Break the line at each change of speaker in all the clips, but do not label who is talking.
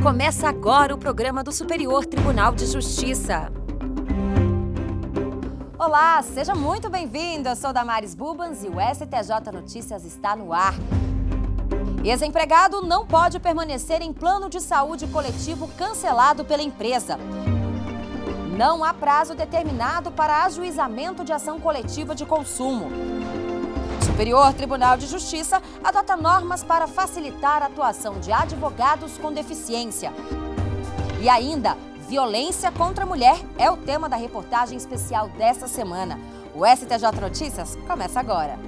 Começa agora o programa do Superior Tribunal de Justiça. Olá, seja muito bem-vindo. Eu sou Damares Bubans e o STJ Notícias está no ar. Ex-empregado não pode permanecer em plano de saúde coletivo cancelado pela empresa. Não há prazo determinado para ajuizamento de ação coletiva de consumo. Superior Tribunal de Justiça adota normas para facilitar a atuação de advogados com deficiência. E ainda, violência contra a mulher é o tema da reportagem especial desta semana. O STJ Notícias começa agora.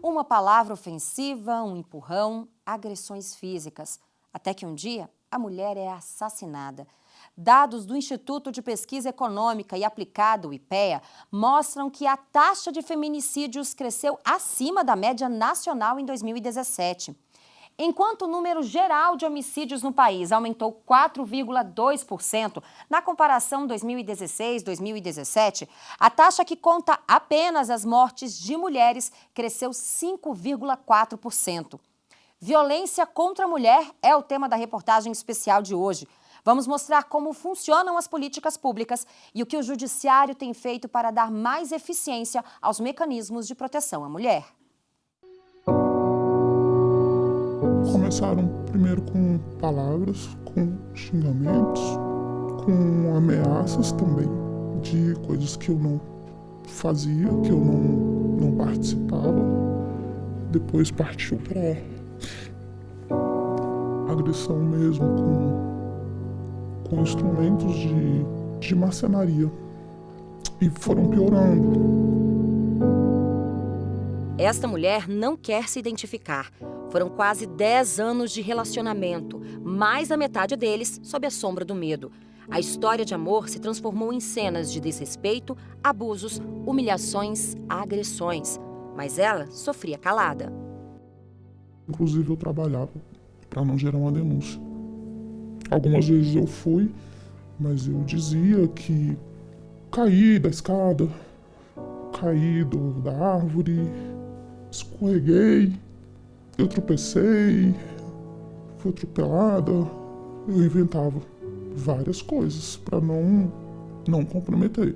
Uma palavra ofensiva, um empurrão, agressões físicas. Até que um dia, a mulher é assassinada. Dados do Instituto de Pesquisa Econômica e Aplicada, o IPEA, mostram que a taxa de feminicídios cresceu acima da média nacional em 2017. Enquanto o número geral de homicídios no país aumentou 4,2% na comparação 2016-2017, a taxa que conta apenas as mortes de mulheres cresceu 5,4%. Violência contra a mulher é o tema da reportagem especial de hoje. Vamos mostrar como funcionam as políticas públicas e o que o Judiciário tem feito para dar mais eficiência aos mecanismos de proteção à mulher.
Começaram primeiro com palavras, com xingamentos, com ameaças também de coisas que eu não fazia, que eu não participava. Depois partiu para agressão mesmo, com instrumentos de marcenaria. E foram piorando.
Esta mulher não quer se identificar. Foram quase 10 anos de relacionamento, mais da metade deles sob a sombra do medo. A história de amor se transformou em cenas de desrespeito, abusos, humilhações, agressões. Mas ela sofria calada.
Inclusive eu trabalhava para não gerar uma denúncia. Algumas vezes eu fui, mas eu dizia que caí da escada, caí da árvore, escorreguei, eu tropecei, fui atropelada. Eu inventava várias coisas para não comprometer.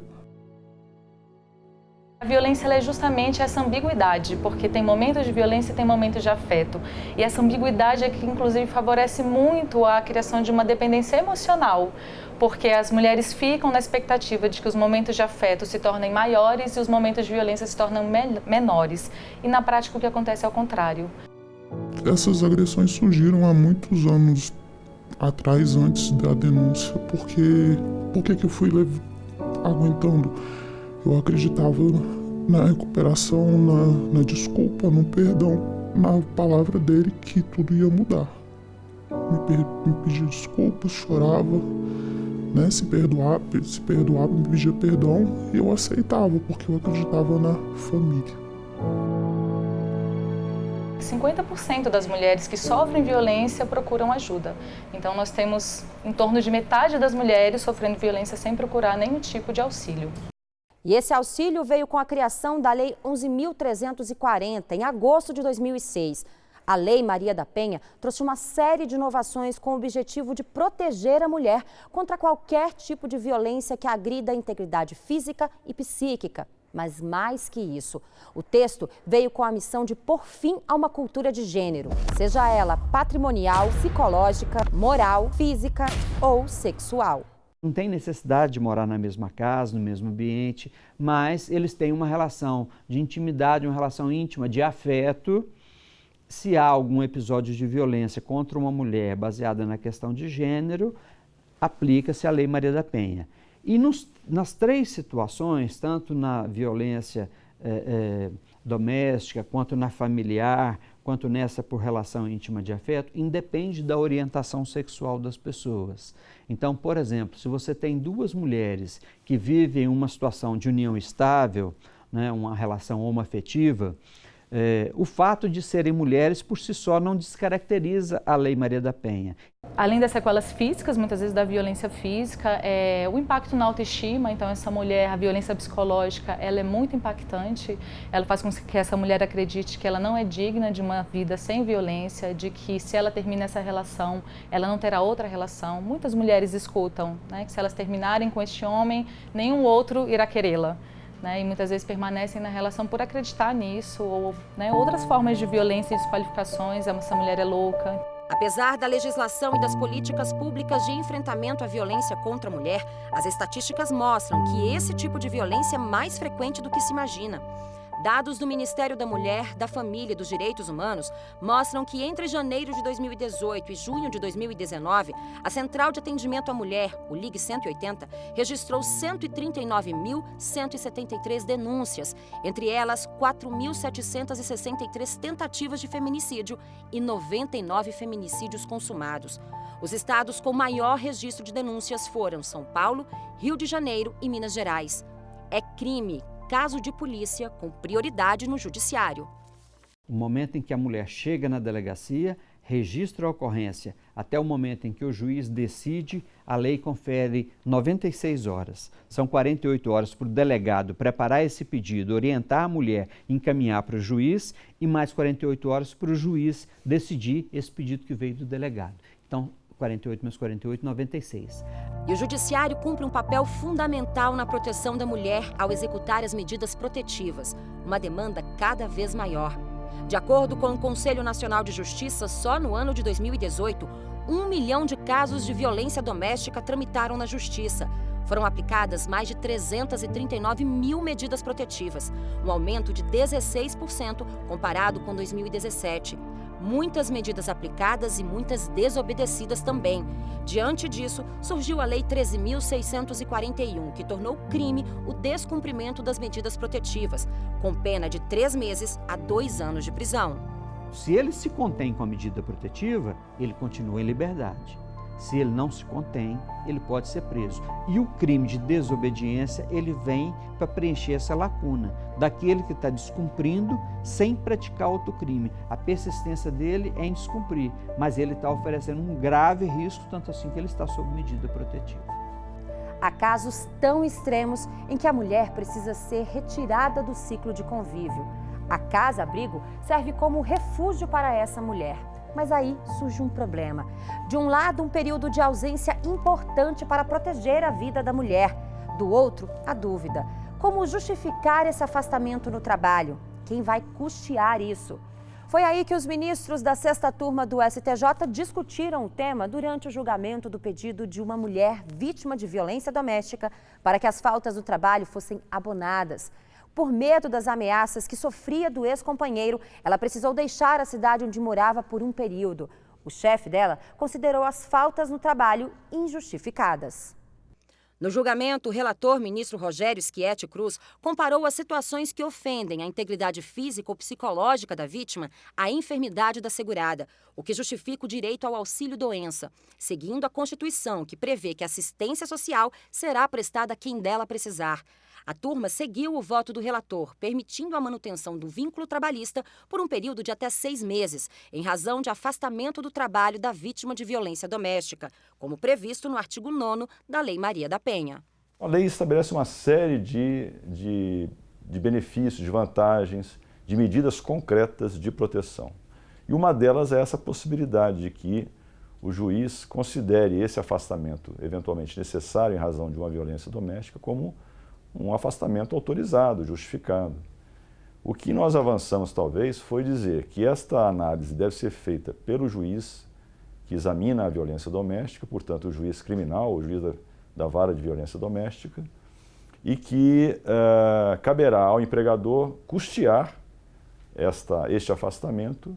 A violência ela é justamente essa ambiguidade, porque tem momentos de violência e tem momentos de afeto. E essa ambiguidade é que, inclusive, favorece muito a criação de uma dependência emocional, porque as mulheres ficam na expectativa de que os momentos de afeto se tornem maiores e os momentos de violência se tornam menores. E, na prática, o que acontece é o contrário.
Essas agressões surgiram há muitos anos atrás, antes da denúncia, porque por que eu fui aguentando? Eu acreditava na recuperação, na desculpa, no perdão, na palavra dele que tudo ia mudar. Me pedia desculpas, chorava, né? Se perdoava, me pedia perdão e eu aceitava, porque eu acreditava na família.
50% das mulheres que sofrem violência procuram ajuda. Então nós temos em torno de metade das mulheres sofrendo violência sem procurar nenhum tipo de auxílio.
E esse auxílio veio com a criação da Lei 11.340, em agosto de 2006. A Lei Maria da Penha trouxe uma série de inovações com o objetivo de proteger a mulher contra qualquer tipo de violência que agrida a integridade física e psíquica. Mas mais que isso, o texto veio com a missão de pôr fim a uma cultura de gênero, seja ela patrimonial, psicológica, moral, física ou sexual.
Não tem necessidade de morar na mesma casa, no mesmo ambiente, mas eles têm uma relação de intimidade, uma relação íntima, de afeto. Se há algum episódio de violência contra uma mulher baseada na questão de gênero, aplica-se a Lei Maria da Penha. E nas três situações, tanto na violência doméstica, quanto na familiar, quanto nessa por relação íntima de afeto, independe da orientação sexual das pessoas. Então, por exemplo, se você tem duas mulheres que vivem uma situação de união estável, né, uma relação homoafetiva, O fato de serem mulheres por si só não descaracteriza a Lei Maria da Penha.
Além das sequelas físicas, muitas vezes da violência física, o impacto na autoestima. Então essa mulher, a violência psicológica, ela é muito impactante. Ela faz com que essa mulher acredite que ela não é digna de uma vida sem violência, de que se ela termina essa relação, ela não terá outra relação. Muitas mulheres escutam, né, que se elas terminarem com este homem, nenhum outro irá querê-la. Né, e muitas vezes permanecem na relação por acreditar nisso, ou outras formas de violência e desqualificações, essa mulher é louca.
Apesar da legislação e das políticas públicas de enfrentamento à violência contra a mulher, as estatísticas mostram que esse tipo de violência é mais frequente do que se imagina. Dados do Ministério da Mulher, da Família e dos Direitos Humanos mostram que entre janeiro de 2018 e junho de 2019, a Central de Atendimento à Mulher, o Ligue 180, registrou 139.173 denúncias, entre elas 4.763 tentativas de feminicídio e 99 feminicídios consumados. Os estados com maior registro de denúncias foram São Paulo, Rio de Janeiro e Minas Gerais. É crime, caso de polícia, com prioridade no judiciário.
O momento em que a mulher chega na delegacia, registra a ocorrência, até o momento em que o juiz decide, a lei confere 96 horas. São 48 horas para o delegado preparar esse pedido, orientar a mulher, encaminhar para o juiz e mais 48 horas para o juiz decidir esse pedido que veio do delegado. Então, 48 mais 48, 96.
E o judiciário cumpre um papel fundamental na proteção da mulher ao executar as medidas protetivas, uma demanda cada vez maior. De acordo com o Conselho Nacional de Justiça, só no ano de 2018, 1 milhão de casos de violência doméstica tramitaram na Justiça. Foram aplicadas mais de 339 mil medidas protetivas, um aumento de 16% comparado com 2017. Muitas medidas aplicadas e muitas desobedecidas também. Diante disso, surgiu a Lei 13.641, que tornou crime o descumprimento das medidas protetivas, com pena de 3 meses a 2 anos de prisão.
Se ele se contém com a medida protetiva, ele continua em liberdade. Se ele não se contém, ele pode ser preso. E o crime de desobediência, ele vem para preencher essa lacuna daquele que está descumprindo sem praticar outro crime. A persistência dele é em descumprir, mas ele está oferecendo um grave risco, tanto assim que ele está sob medida protetiva.
Há casos tão extremos em que a mulher precisa ser retirada do ciclo de convívio. A casa-abrigo serve como refúgio para essa mulher. Mas aí surge um problema. De um lado, um período de ausência importante para proteger a vida da mulher. Do outro, a dúvida. Como justificar esse afastamento no trabalho? Quem vai custear isso? Foi aí que os ministros da 6ª turma do STJ discutiram o tema durante o julgamento do pedido de uma mulher vítima de violência doméstica para que as faltas do trabalho fossem abonadas. Por medo das ameaças que sofria do ex-companheiro, ela precisou deixar a cidade onde morava por um período. O chefe dela considerou as faltas no trabalho injustificadas. No julgamento, o relator, ministro Rogério Schietti Cruz, comparou as situações que ofendem a integridade física ou psicológica da vítima à enfermidade da segurada, o que justifica o direito ao auxílio-doença, seguindo a Constituição, que prevê que a assistência social será prestada a quem dela precisar. A turma seguiu o voto do relator, permitindo a manutenção do vínculo trabalhista por um período de até 6 meses, em razão de afastamento do trabalho da vítima de violência doméstica, como previsto no artigo 9º da Lei Maria da Penha.
A lei estabelece uma série de benefícios, de vantagens, de medidas concretas de proteção. E uma delas é essa possibilidade de que o juiz considere esse afastamento eventualmente necessário em razão de uma violência doméstica como um afastamento autorizado, justificado. O que nós avançamos, talvez, foi dizer que esta análise deve ser feita pelo juiz que examina a violência doméstica, portanto, o juiz criminal, o juiz da vara de violência doméstica, e que caberá ao empregador custear este afastamento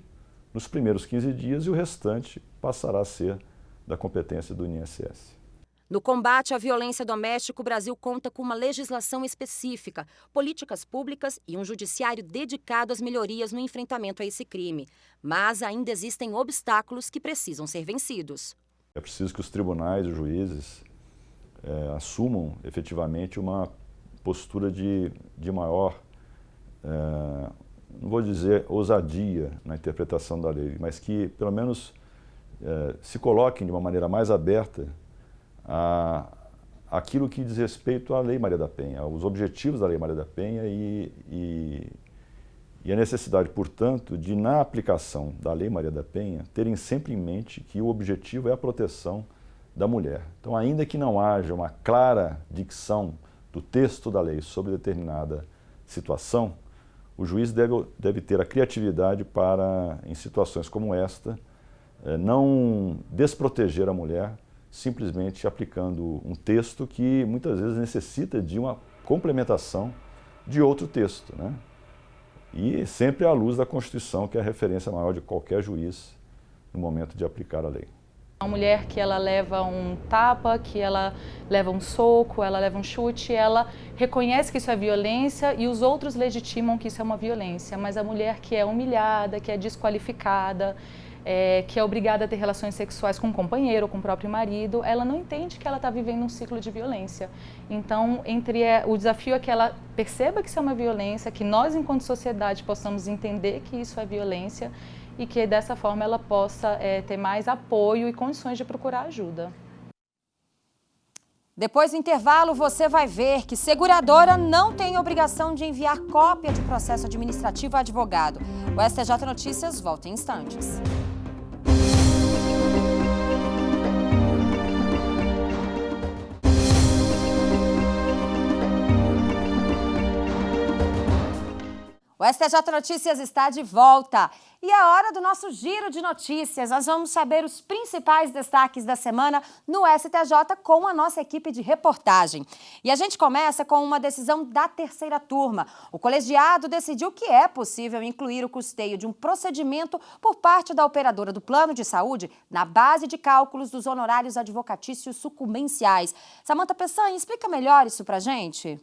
nos primeiros 15 dias e o restante passará a ser da competência do INSS.
No combate à violência doméstica, o Brasil conta com uma legislação específica, políticas públicas e um judiciário dedicado às melhorias no enfrentamento a esse crime. Mas ainda existem obstáculos que precisam ser vencidos.
É preciso que os tribunais e os juízes assumam efetivamente uma postura de maior não vou dizer ousadia na interpretação da lei, mas que pelo menos se coloquem de uma maneira mais aberta aquilo que diz respeito à Lei Maria da Penha, aos objetivos da Lei Maria da Penha e a necessidade, portanto, de, na aplicação da Lei Maria da Penha, terem sempre em mente que o objetivo é a proteção da mulher. Então, ainda que não haja uma clara dicção do texto da lei sobre determinada situação, o juiz deve ter a criatividade para, em situações como esta, não desproteger a mulher simplesmente aplicando um texto que muitas vezes necessita de uma complementação de outro texto, né? E sempre à luz da Constituição, que é a referência maior de qualquer juiz no momento de aplicar a lei.
Uma mulher que ela leva um tapa, que ela leva um soco, ela leva um chute, ela reconhece que isso é violência e os outros legitimam que isso é uma violência. Mas a mulher que é humilhada, que é desqualificada, que é obrigada a ter relações sexuais com o companheiro ou com o próprio marido, ela não entende que ela está vivendo um ciclo de violência. Então, o desafio é que ela perceba que isso é uma violência, que nós, enquanto sociedade, possamos entender que isso é violência e que dessa forma ela possa ter mais apoio e condições de procurar ajuda.
Depois do intervalo, você vai ver que seguradora não tem obrigação de enviar cópia de processo administrativo ao advogado. O STJ Notícias volta em instantes. O STJ Notícias está de volta e é hora do nosso giro de notícias. Nós vamos saber os principais destaques da semana no STJ com a nossa equipe de reportagem. E a gente começa com uma decisão da terceira turma. O colegiado decidiu que é possível incluir o custeio de um procedimento por parte da operadora do plano de saúde na base de cálculos dos honorários advocatícios sucumbenciais. Samanta Peçanha, explica melhor isso pra gente.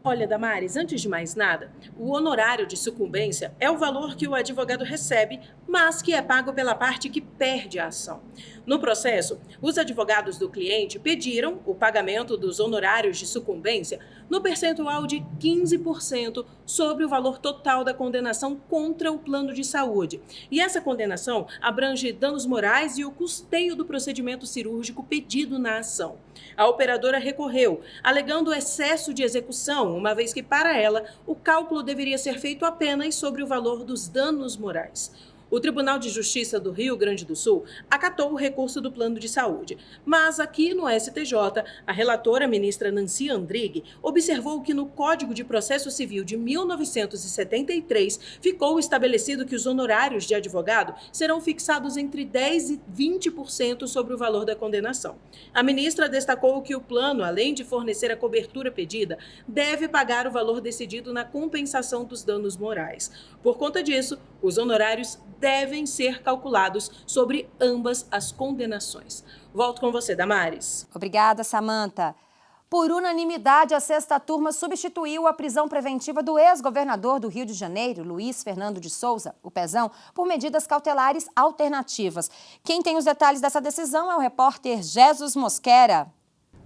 Olha, Damares, antes de mais nada, o honorário de sucumbência é o valor que o advogado recebe, mas que é pago pela parte que perde a ação. No processo, os advogados do cliente pediram o pagamento dos honorários de sucumbência no percentual de 15% sobre o valor total da condenação contra o plano de saúde. E essa condenação abrange danos morais e o custeio do procedimento cirúrgico pedido na ação. A operadora recorreu, alegando excesso de execução, uma vez que, para ela, o cálculo deveria ser feito apenas sobre o valor dos danos morais. O Tribunal de Justiça do Rio Grande do Sul acatou o recurso do plano de saúde. Mas aqui no STJ, a relatora ministra Nancy Andrighi observou que no Código de Processo Civil de 1973 ficou estabelecido que os honorários de advogado serão fixados entre 10% e 20% sobre o valor da condenação. A ministra destacou que o plano, além de fornecer a cobertura pedida, deve pagar o valor decidido na compensação dos danos morais. Por conta disso, os honorários devem ser calculados sobre ambas as condenações. Volto com você, Damares.
Obrigada, Samanta. Por unanimidade, a sexta turma substituiu a prisão preventiva do ex-governador do Rio de Janeiro, Luiz Fernando de Souza, o Pezão, por medidas cautelares alternativas. Quem tem os detalhes dessa decisão é o repórter Jesus Mosquera.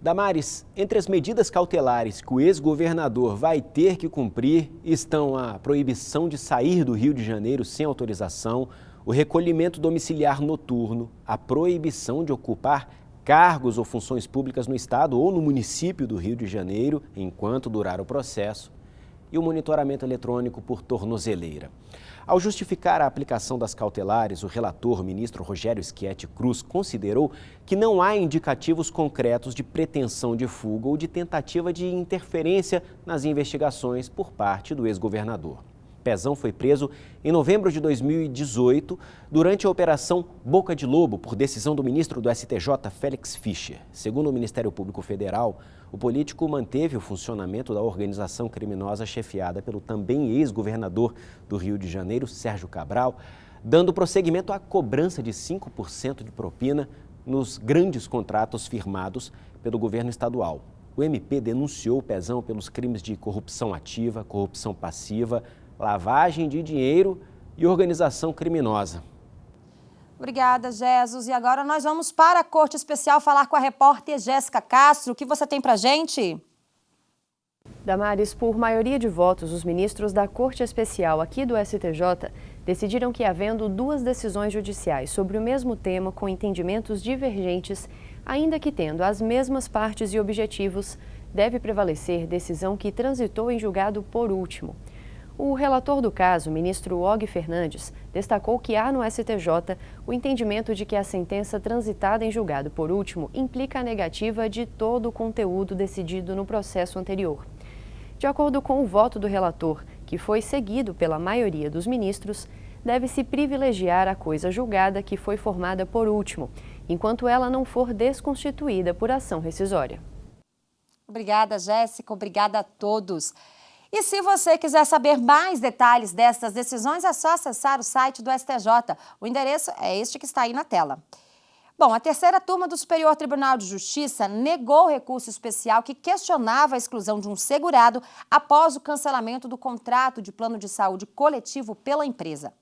Damares, entre as medidas cautelares que o ex-governador vai ter que cumprir estão a proibição de sair do Rio de Janeiro sem autorização, o recolhimento domiciliar noturno, a proibição de ocupar cargos ou funções públicas no estado ou no município do Rio de Janeiro enquanto durar o processo e o monitoramento eletrônico por tornozeleira. Ao justificar a aplicação das cautelares, o relator, ministro Rogério Schietti Cruz, considerou que não há indicativos concretos de pretensão de fuga ou de tentativa de interferência nas investigações por parte do ex-governador. Pezão foi preso em novembro de 2018 durante a Operação Boca de Lobo, por decisão do ministro do STJ, Félix Fischer. Segundo o Ministério Público Federal, o político manteve o funcionamento da organização criminosa chefiada pelo também ex-governador do Rio de Janeiro, Sérgio Cabral, dando prosseguimento à cobrança de 5% de propina nos grandes contratos firmados pelo governo estadual. O MP denunciou o Pezão pelos crimes de corrupção ativa, corrupção passiva, lavagem de dinheiro e organização criminosa.
Obrigada, Jesus. E agora nós vamos para a Corte Especial falar com a repórter Jéssica Castro. O que você tem pra gente?
Damares, por maioria de votos, os ministros da Corte Especial aqui do STJ decidiram que, havendo duas decisões judiciais sobre o mesmo tema com entendimentos divergentes, ainda que tendo as mesmas partes e objetivos, deve prevalecer decisão que transitou em julgado por último. O relator do caso, ministro Og Fernandes, destacou que há no STJ o entendimento de que a sentença transitada em julgado por último implica a negativa de todo o conteúdo decidido no processo anterior. De acordo com o voto do relator, que foi seguido pela maioria dos ministros, deve-se privilegiar a coisa julgada que foi formada por último, enquanto ela não for desconstituída por ação rescisória.
Obrigada, Jéssica. Obrigada a todos. E se você quiser saber mais detalhes destas decisões, é só acessar o site do STJ. O endereço é este que está aí na tela. Bom, a terceira turma do Superior Tribunal de Justiça negou o recurso especial que questionava a exclusão de um segurado após o cancelamento do contrato de plano de saúde coletivo pela empresa.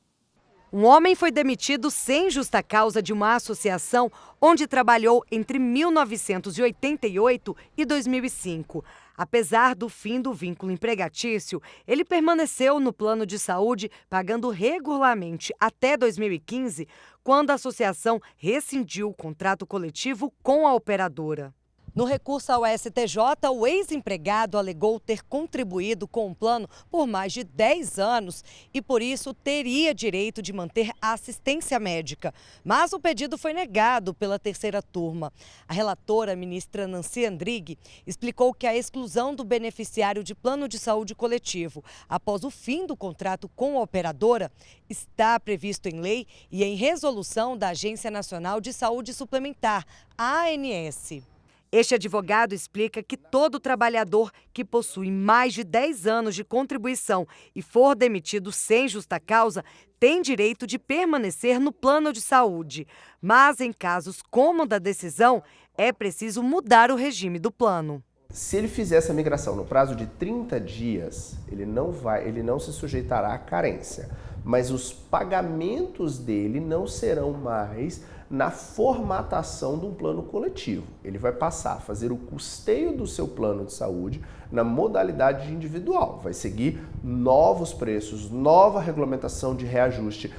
Um homem foi demitido sem justa causa de uma associação onde trabalhou entre 1988 e 2005. Apesar do fim do vínculo empregatício, ele permaneceu no plano de saúde, pagando regularmente até 2015, quando a associação rescindiu o contrato coletivo com a operadora. No recurso ao STJ, o ex-empregado alegou ter contribuído com o plano por mais de 10 anos e, por isso, teria direito de manter a assistência médica. Mas o pedido foi negado pela terceira turma. A relatora, ministra Nancy Andrighi, explicou que a exclusão do beneficiário de plano de saúde coletivo após o fim do contrato com a operadora está previsto em lei e em resolução da Agência Nacional de Saúde Suplementar, a ANS. Este advogado explica que todo trabalhador que possui mais de 10 anos de contribuição e for demitido sem justa causa tem direito de permanecer no plano de saúde. Mas em casos como o da decisão, é preciso mudar o regime do plano.
Se ele fizer essa migração no prazo de 30 dias, ele não se sujeitará à carência, mas os pagamentos dele não serão mais na formatação de um plano coletivo. Ele vai passar a fazer o custeio do seu plano de saúde na modalidade individual. Vai seguir novos preços, nova regulamentação de reajuste.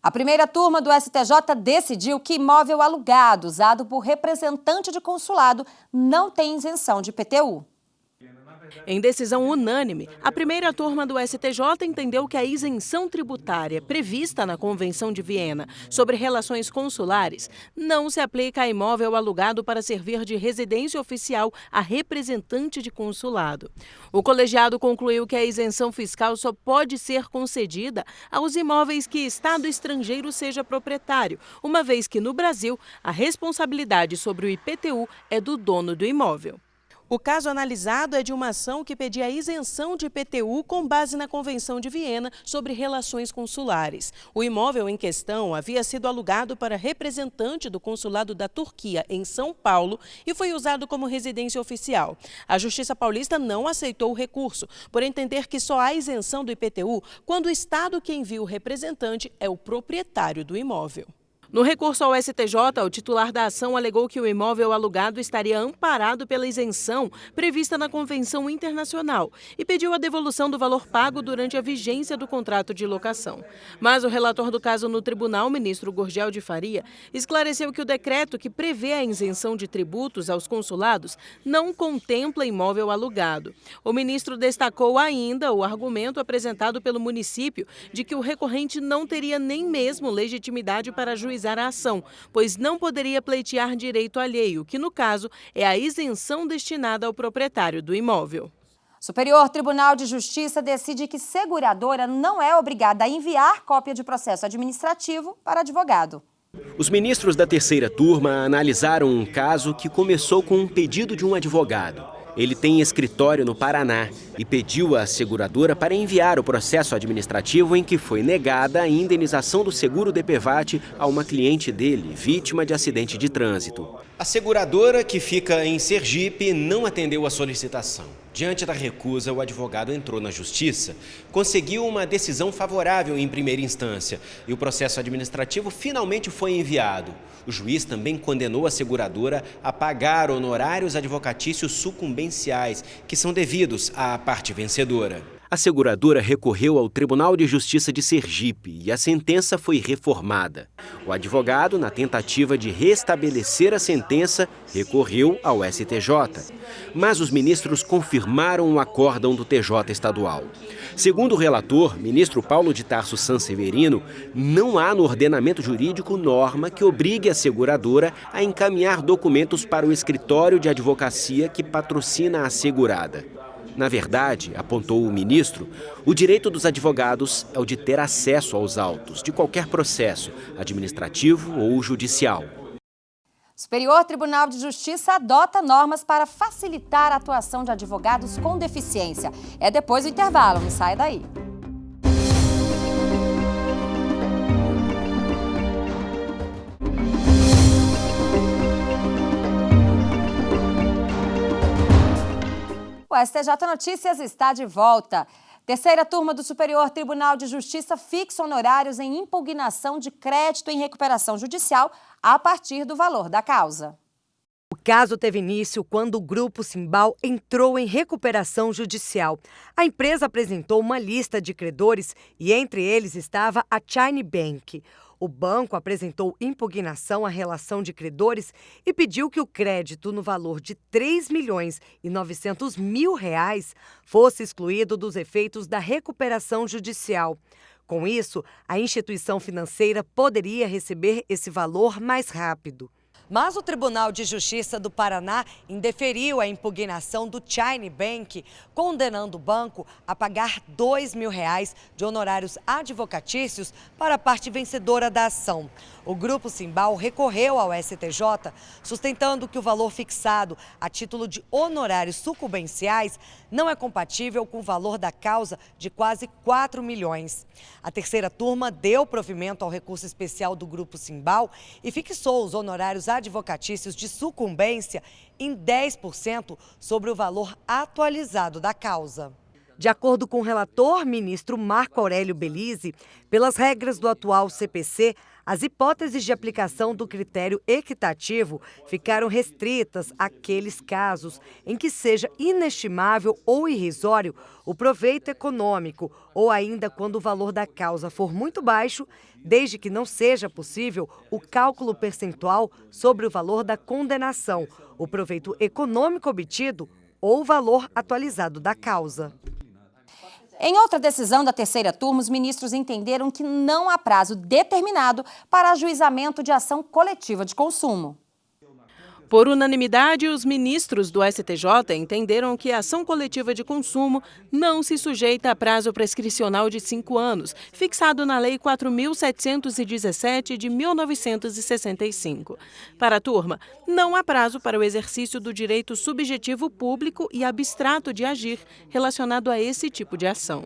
A primeira turma do STJ decidiu que imóvel alugado usado por representante de consulado não tem isenção de IPTU.
Em decisão unânime, a primeira turma do STJ entendeu que a isenção tributária prevista na Convenção de Viena sobre relações consulares não se aplica a imóvel alugado para servir de residência oficial a representante de consulado. O colegiado concluiu que a isenção fiscal só pode ser concedida aos imóveis que Estado estrangeiro seja proprietário, uma vez que no Brasil a responsabilidade sobre o IPTU é do dono do imóvel. O caso analisado é de uma ação que pedia a isenção de IPTU com base na Convenção de Viena sobre relações consulares. O imóvel em questão havia sido alugado para representante do consulado da Turquia em São Paulo e foi usado como residência oficial. A Justiça Paulista não aceitou o recurso, por entender que só há isenção do IPTU quando o Estado que envia o representante é o proprietário do imóvel. No recurso ao STJ, o titular da ação alegou que o imóvel alugado estaria amparado pela isenção prevista na Convenção Internacional e pediu a devolução do valor pago durante a vigência do contrato de locação. Mas o relator do caso no tribunal, ministro Gurgel de Faria, esclareceu que o decreto que prevê a isenção de tributos aos consulados não contempla imóvel alugado. O ministro destacou ainda o argumento apresentado pelo município de que o recorrente não teria nem mesmo legitimidade para juizar a ação, pois não poderia pleitear direito alheio, que no caso é a isenção destinada ao proprietário do imóvel.
Superior Tribunal de Justiça decide que seguradora não é obrigada a enviar cópia de processo administrativo para advogado.
Os ministros da terceira turma analisaram um caso que começou com um pedido de um advogado. Ele tem escritório no Paraná e pediu à seguradora para enviar o processo administrativo em que foi negada a indenização do seguro DPVAT a uma cliente dele, vítima de acidente de trânsito. A seguradora, que fica em Sergipe, não atendeu a solicitação. Diante da recusa, o advogado entrou na justiça, conseguiu uma decisão favorável em primeira instância e o processo administrativo finalmente foi enviado. O juiz também condenou a seguradora a pagar honorários advocatícios sucumbentes sucumbenciais, que são devidos à parte vencedora. A seguradora recorreu ao Tribunal de Justiça de Sergipe e a sentença foi reformada. O advogado, na tentativa de restabelecer a sentença, recorreu ao STJ. Mas os ministros confirmaram o acórdão do TJ estadual. Segundo o relator, ministro Paulo de Tarso Sanseverino, não há no ordenamento jurídico norma que obrigue a seguradora a encaminhar documentos para o escritório de advocacia que patrocina a segurada. Na verdade, apontou o ministro, o direito dos advogados é o de ter acesso aos autos de qualquer processo, administrativo ou judicial.
O Superior Tribunal de Justiça adota normas para facilitar a atuação de advogados com deficiência. É depois do intervalo, não sai daí. O STJ Notícias está de volta. Terceira turma do Superior Tribunal de Justiça fixa honorários em impugnação de crédito em recuperação judicial a partir do valor da causa.
O caso teve início quando o Grupo Simbal entrou em recuperação judicial. A empresa apresentou uma lista de credores e entre eles estava a China Bank. O banco apresentou impugnação à relação de credores e pediu que o crédito no valor de R$3.900.000 fosse excluído dos efeitos da recuperação judicial. Com isso, a instituição financeira poderia receber esse valor mais rápido. Mas o Tribunal de Justiça do Paraná indeferiu a impugnação do China Bank, condenando o banco a pagar R$2.000 de honorários advocatícios para a parte vencedora da ação. O Grupo Simbal recorreu ao STJ, sustentando que o valor fixado a título de honorários sucumbenciais não é compatível com o valor da causa de quase 4 milhões. A terceira turma deu provimento ao recurso especial do Grupo Simbal e fixou os honorários advocatícios de sucumbência em 10% sobre o valor atualizado da causa. De acordo com o relator, ministro Marco Aurélio Belize, pelas regras do atual CPC, as hipóteses de aplicação do critério equitativo ficaram restritas àqueles casos em que seja inestimável ou irrisório o proveito econômico, ou ainda quando o valor da causa for muito baixo, desde que não seja possível o cálculo percentual sobre o valor da condenação, o proveito econômico obtido ou o valor atualizado da causa.
Em outra decisão da terceira turma, os ministros entenderam que não há prazo determinado para ajuizamento de ação coletiva de consumo.
Por unanimidade, os ministros do STJ entenderam que a ação coletiva de consumo não se sujeita a prazo prescricional de 5 anos, fixado na Lei 4.717 de 1965. Para a turma, não há prazo para o exercício do direito subjetivo público e abstrato de agir relacionado a esse tipo de ação.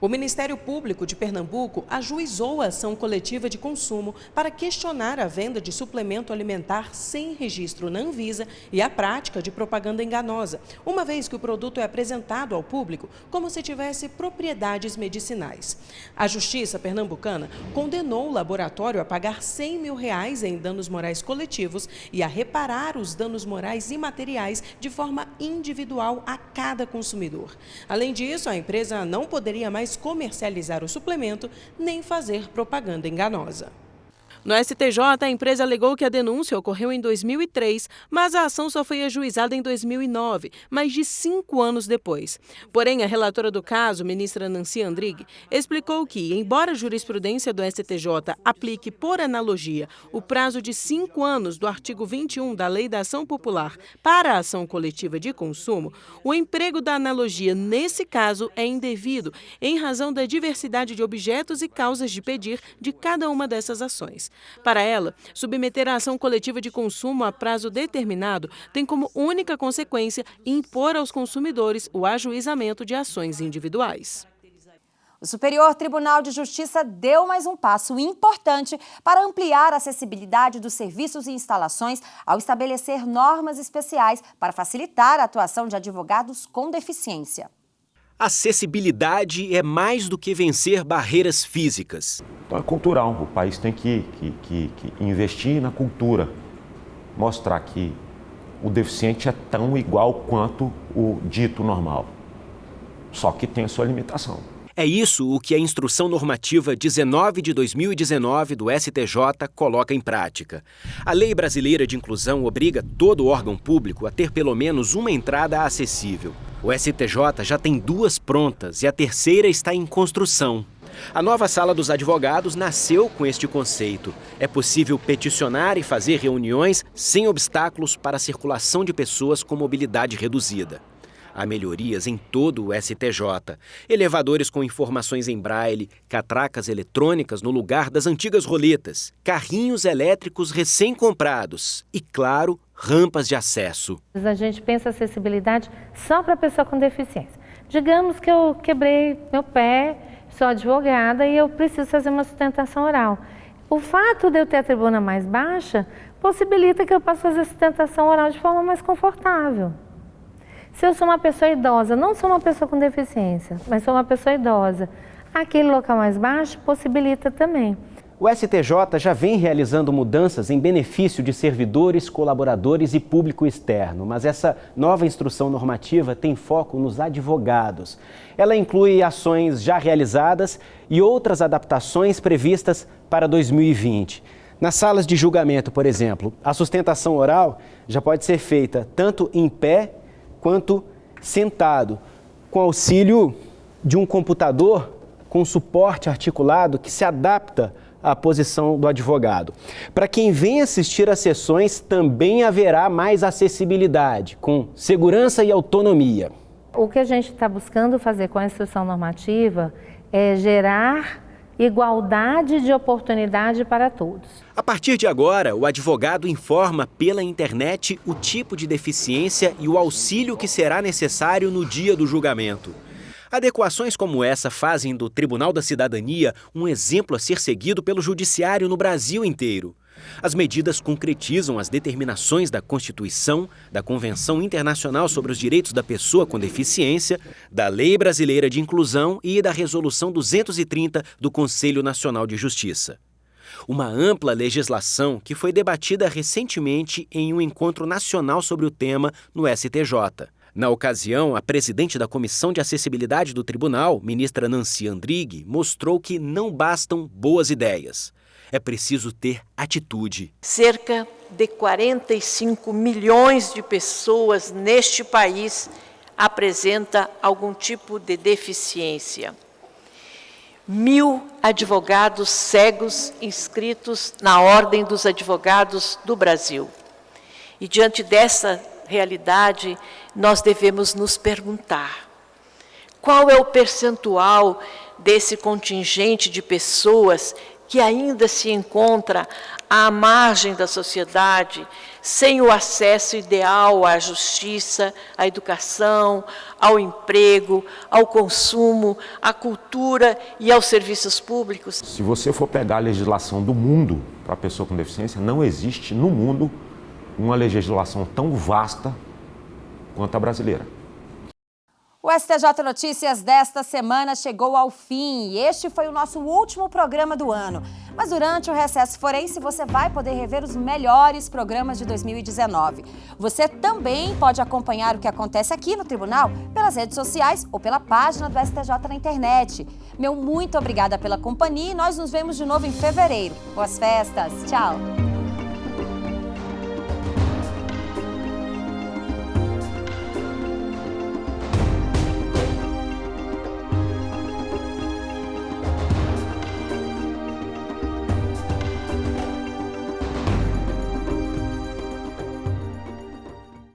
O Ministério Público de Pernambuco ajuizou a ação coletiva de consumo para questionar a venda de suplemento alimentar sem registro na Anvisa e a prática de propaganda enganosa, uma vez que o produto é apresentado ao público como se tivesse propriedades medicinais. A Justiça pernambucana condenou o laboratório a pagar R$100 mil em danos morais coletivos e a reparar os danos morais e materiais de forma individual a cada consumidor. Além disso, a empresa não poderia mais comercializar o suplemento nem fazer propaganda enganosa. No STJ, a empresa alegou que a denúncia ocorreu em 2003, mas a ação só foi ajuizada em 2009, mais de 5 anos depois. Porém, a relatora do caso, ministra Nancy Andrighi, explicou que, embora a jurisprudência do STJ aplique por analogia o prazo de 5 anos do artigo 21 da Lei da Ação Popular para a ação coletiva de consumo, o emprego da analogia nesse caso é indevido em razão da diversidade de objetos e causas de pedir de cada uma dessas ações. Para ela, submeter a ação coletiva de consumo a prazo determinado tem como única consequência impor aos consumidores o ajuizamento de ações individuais.
O Superior Tribunal de Justiça deu mais um passo importante para ampliar a acessibilidade dos serviços e instalações ao estabelecer normas especiais para facilitar a atuação de advogados com deficiência.
Acessibilidade é mais do que vencer barreiras físicas.
Então é cultural, o país tem que investir na cultura, mostrar que o deficiente é tão igual quanto o dito normal. Só que tem a sua limitação.
É isso o que a Instrução Normativa 19 de 2019 do STJ coloca em prática. A Lei Brasileira de Inclusão obriga todo órgão público a ter pelo menos uma entrada acessível. O STJ já tem 2 prontas e a terceira está em construção. A nova Sala dos Advogados nasceu com este conceito. É possível peticionar e fazer reuniões sem obstáculos para a circulação de pessoas com mobilidade reduzida. Há melhorias em todo o STJ. Elevadores com informações em braille, catracas eletrônicas no lugar das antigas roletas, carrinhos elétricos recém-comprados e, claro, rampas de acesso.
A gente pensa acessibilidade só para a pessoa com deficiência. Digamos que eu quebrei meu pé, sou advogada e eu preciso fazer uma sustentação oral. O fato de eu ter a tribuna mais baixa possibilita que eu possa fazer a sustentação oral de forma mais confortável. Se eu sou uma pessoa idosa, não sou uma pessoa com deficiência, mas sou uma pessoa idosa, aquele local mais baixo possibilita também.
O STJ já vem realizando mudanças em benefício de servidores, colaboradores e público externo, mas essa nova instrução normativa tem foco nos advogados. Ela inclui ações já realizadas e outras adaptações previstas para 2020. Nas salas de julgamento, por exemplo, a sustentação oral já pode ser feita tanto em pé quanto sentado, com auxílio de um computador com suporte articulado que se adapta à posição do advogado. Para quem vem assistir às sessões, também haverá mais acessibilidade, com segurança e autonomia.
O que a gente está buscando fazer com a instrução normativa é gerar igualdade de oportunidade para todos.
A partir de agora, o advogado informa pela internet o tipo de deficiência e o auxílio que será necessário no dia do julgamento. Adequações como essa fazem do Tribunal da Cidadania um exemplo a ser seguido pelo judiciário no Brasil inteiro. As medidas concretizam as determinações da Constituição, da Convenção Internacional sobre os Direitos da Pessoa com Deficiência, da Lei Brasileira de Inclusão e da Resolução 230 do Conselho Nacional de Justiça. Uma ampla legislação que foi debatida recentemente em um encontro nacional sobre o tema no STJ. Na ocasião, a presidente da Comissão de Acessibilidade do Tribunal, ministra Nancy Andrighi, mostrou que não bastam boas ideias. É preciso ter atitude.
Cerca de 45 milhões de pessoas neste país apresenta algum tipo de deficiência. 1.000 advogados cegos inscritos na Ordem dos Advogados do Brasil. E diante dessa realidade, nós devemos nos perguntar: qual é o percentual desse contingente de pessoas que ainda se encontra à margem da sociedade, sem o acesso ideal à justiça, à educação, ao emprego, ao consumo, à cultura e aos serviços públicos?
Se você for pegar a legislação do mundo para a pessoa com deficiência, não existe no mundo uma legislação tão vasta quanto a brasileira.
O STJ Notícias desta semana chegou ao fim e este foi o nosso último programa do ano. Mas durante o recesso forense você vai poder rever os melhores programas de 2019. Você também pode acompanhar o que acontece aqui no tribunal pelas redes sociais ou pela página do STJ na internet. Meu muito obrigada pela companhia e nós nos vemos de novo em fevereiro. Boas festas, tchau!